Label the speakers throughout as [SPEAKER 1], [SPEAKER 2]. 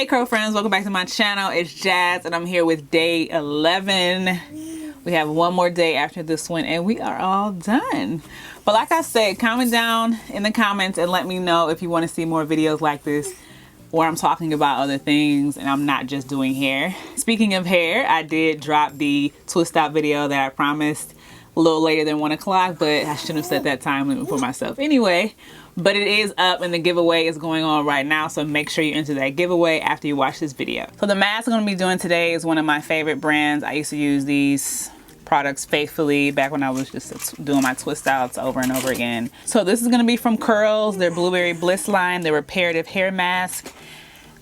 [SPEAKER 1] Hey curl friends, welcome back to my channel. It's Jazz and I'm here with day 11. We have one more day after this one and we are all done. But like I said, comment down in the comments and let me know if you want to see more videos like this where I'm talking about other things and I'm not just doing hair. Speaking of hair, I did drop the twist out video that I promised a little later than 1 o'clock, but I shouldn't have set that time limit for myself anyway. But it is up and the giveaway is going on right now, so make sure you enter that giveaway after you watch this video. So the mask I'm going to be doing today is one of my favorite brands. I used to use these products faithfully back when I was just doing my twist outs over and over again. So this is going to be from Curls, their Blueberry Bliss line, the reparative hair mask.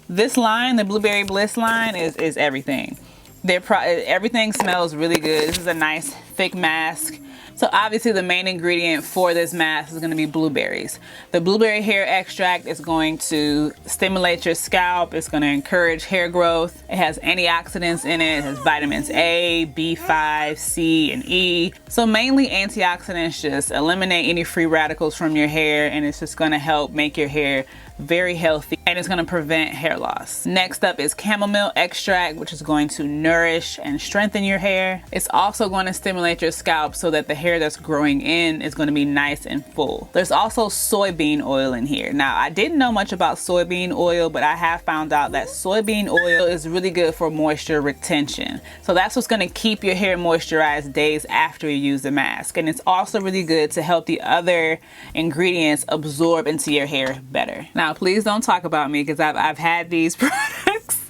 [SPEAKER 1] This line, the Blueberry Bliss line, is everything. Everything smells really good. This is a nice thick mask. So obviously the main ingredient for this mask is going to be blueberries. The blueberry hair extract is going to stimulate your scalp. It's going to encourage hair growth. It has antioxidants in it. It has vitamins A, B5, C, and E. So mainly antioxidants just eliminate any free radicals from your hair, and it's just going to help make your hair very healthy, and it's going to prevent hair loss. Next up is Chamomile Extract, which is going to nourish and strengthen your hair. It's also going to stimulate your scalp so that the hair that's growing in is going to be nice and full. There's also soybean oil in here. Now, I didn't know much about soybean oil, but I have found out that soybean oil is really good for moisture retention. So that's what's going to keep your hair moisturized days after you use the mask. And it's also really good to help the other ingredients absorb into your hair better. Now, please don't talk about me because I've had these products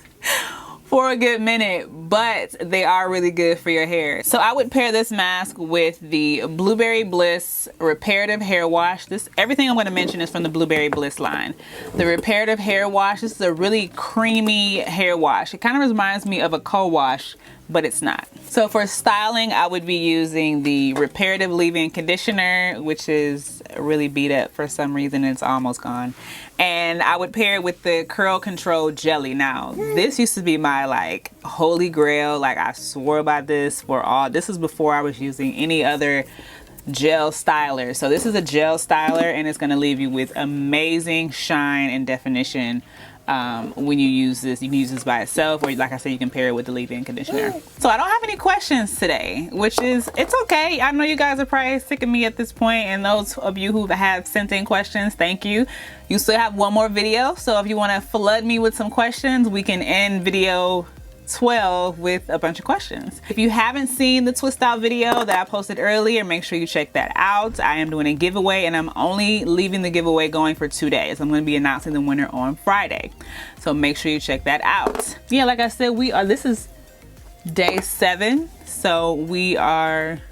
[SPEAKER 1] for a good minute, but they are really good for your hair. So I would pair this mask with the Blueberry Bliss Reparative Hair Wash. Everything I'm going to mention is from the Blueberry Bliss line. The Reparative Hair Wash, this is a really creamy hair wash. It kind of reminds me of a co-wash, but it's not. So for styling, I would be using the Reparative Leave-In Conditioner, which is really beat up for some reason. It's almost gone. And I would pair it with the Curl Control Jelly. Now, this used to be my like holy grail. Like I swore by this this is before I was using any other gel styler. So this is a gel styler and it's gonna leave you with amazing shine and definition. When you use this, you can use this by itself, or like I said, you can pair it with the leave-in conditioner. So I don't have any questions today, which is, it's okay. I know you guys are probably sick of me at this point, and those of you who have sent in questions, thank you. You still have one more video, so if you want to flood me with some questions, we can end video 12 with a bunch of questions. If you haven't seen the twist out video that I posted earlier, make sure you check that out. I am doing a giveaway and I'm only leaving the giveaway going for 2 days. I'm going to be announcing the winner on Friday, so make sure you check that out. Yeah, like I said, this is day 7, so we are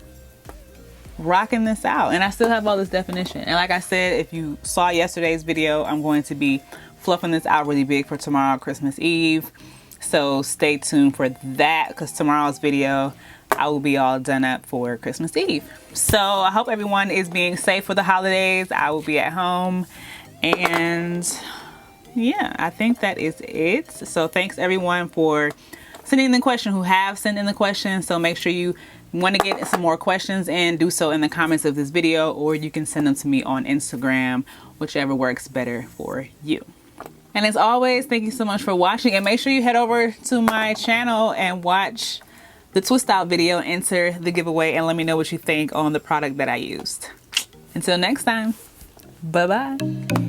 [SPEAKER 1] rocking this out, and I still have all this definition. And like I said, if you saw yesterday's video, I'm going to be fluffing this out really big for tomorrow, Christmas Eve. So stay tuned for that, because tomorrow's video I will be all done up for Christmas Eve. So I hope everyone is being safe for the holidays. I will be at home, and yeah, I think that is it. So thanks everyone for sending in the question, who have sent in the questions. So make sure you want to get some more questions in, do so in the comments of this video, or you can send them to me on Instagram, whichever works better for you. And as always, thank you so much for watching, and make sure you head over to my channel and watch the twist out video, enter the giveaway, and let me know what you think on the product that I used. Until next time, bye-bye.